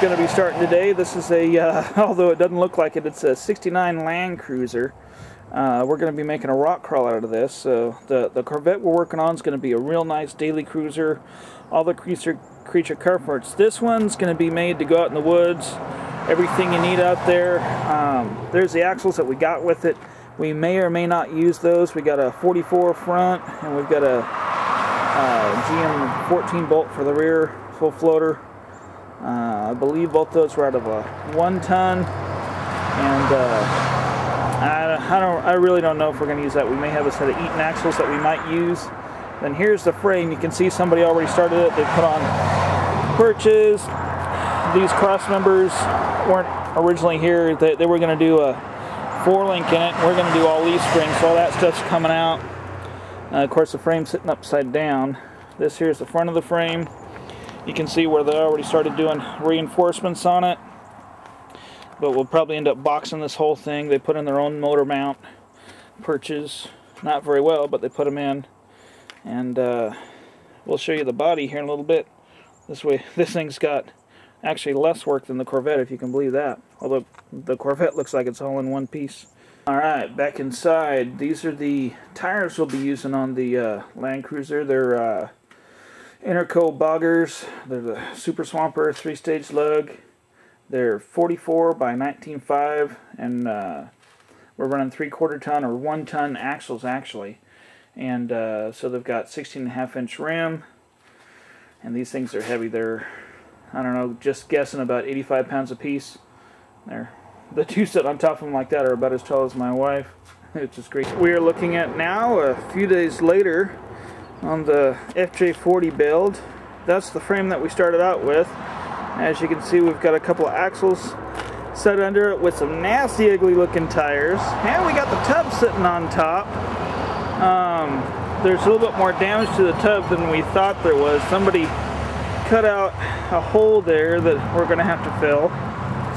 going to be starting today. This is a, although it doesn't look like it, it's a 69 Land Cruiser. We're going to be making a rock crawl out of this. So the Corvette we're working on is going to be a real nice daily cruiser. All the creature comforts. This one's going to be made to go out in the woods. Everything you need out there. There's the axles that we got with it. We may or may not use those. We got a 44 front, and we've got a GM 14 bolt for the rear full floater. I believe both those were out of a 1 ton, and I really don't know if we're going to use that. We may have a set of Eaton axles that we might use. Then here's the frame. You can see somebody already started it. They put on perches. These cross members weren't originally here. They were going to do a 4-link in it. We're going to do all leaf springs, so all that stuff's coming out. Of course, the frame's sitting upside down. This here's the front of the frame. You can see where they already started doing reinforcements on it. But we'll probably end up boxing this whole thing. They put in their own motor mount perches. Not very well, but they put them in. And we'll show you the body here in a little bit. This way, this thing's got actually less work than the Corvette, if you can believe that. Although the Corvette looks like it's all in one piece. Alright, back inside. These are the tires we'll be using on the Land Cruiser. They're Interco boggers. They're the Super Swamper 3-stage lug. They're 44 by 19.5, and we're running 3/4 ton or 1 ton axles actually. And so they've got 16.5-inch rim, and these things are heavy. They're, I don't know, just guessing about 85 pounds a piece. The two sitting on top of them like that are about as tall as my wife. It's just great. We are looking at now, a few days later, on the FJ40 build. That's the frame that we started out with. As you can see, we've got a couple of axles set under it with some nasty ugly looking tires, and we got the tub sitting on top. There's a little bit more damage to the tub than we thought there was. Somebody cut out a hole there that we're going to have to fill,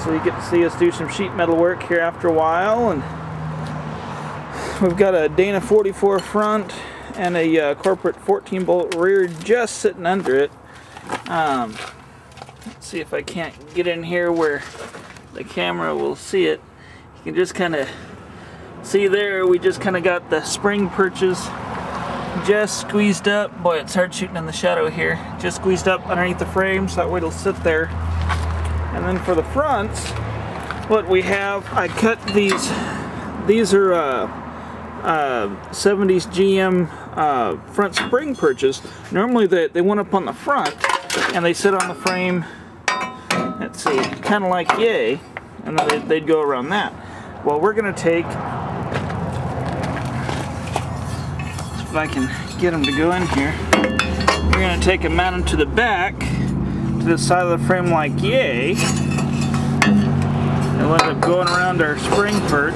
so you get to see us do some sheet metal work here after a while. And we've got a Dana 44 front and a corporate 14 bolt rear just sitting under it. Let's see if I can't get in here where the camera will see it. You can just kind of see there, we just kind of got the spring perches just squeezed up. Boy, it's hard shooting in the shadow here. Just squeezed up underneath the frame, so that way it'll sit there. And then for the fronts, what we have, I cut these. These are 70s GM front spring perches. Normally they went up on the front and they sit on the frame, let's see, kind of like yay, and then they'd go around that. Well, we're going to take, if I can get them to go in here, we're going to take and mount them to the back, to the side of the frame like yay, and we'll end up going around our spring perch.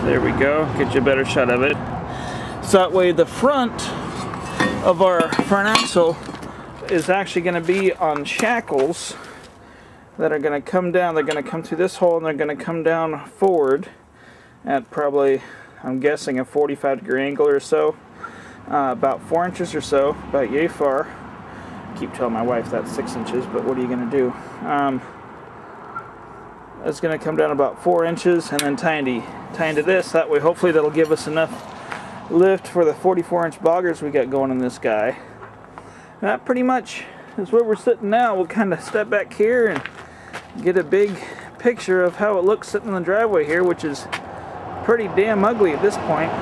There we go, get you a better shot of it. So that way the front of our front axle is actually going to be on shackles that are going to come down. They're going to come through this hole and they're going to come down forward at probably, I'm guessing, a 45-degree angle or so. About 4 inches or so, about yay far. I keep telling my wife that's 6 inches, but what are you going to do? It's going to come down about 4 inches and then tie into this. That way hopefully that'll give us enough lift for the 44-inch boggers we got going in this guy. And that pretty much is where we're sitting now. We'll kind of step back here and get a big picture of how it looks sitting in the driveway here, which is pretty damn ugly at this point.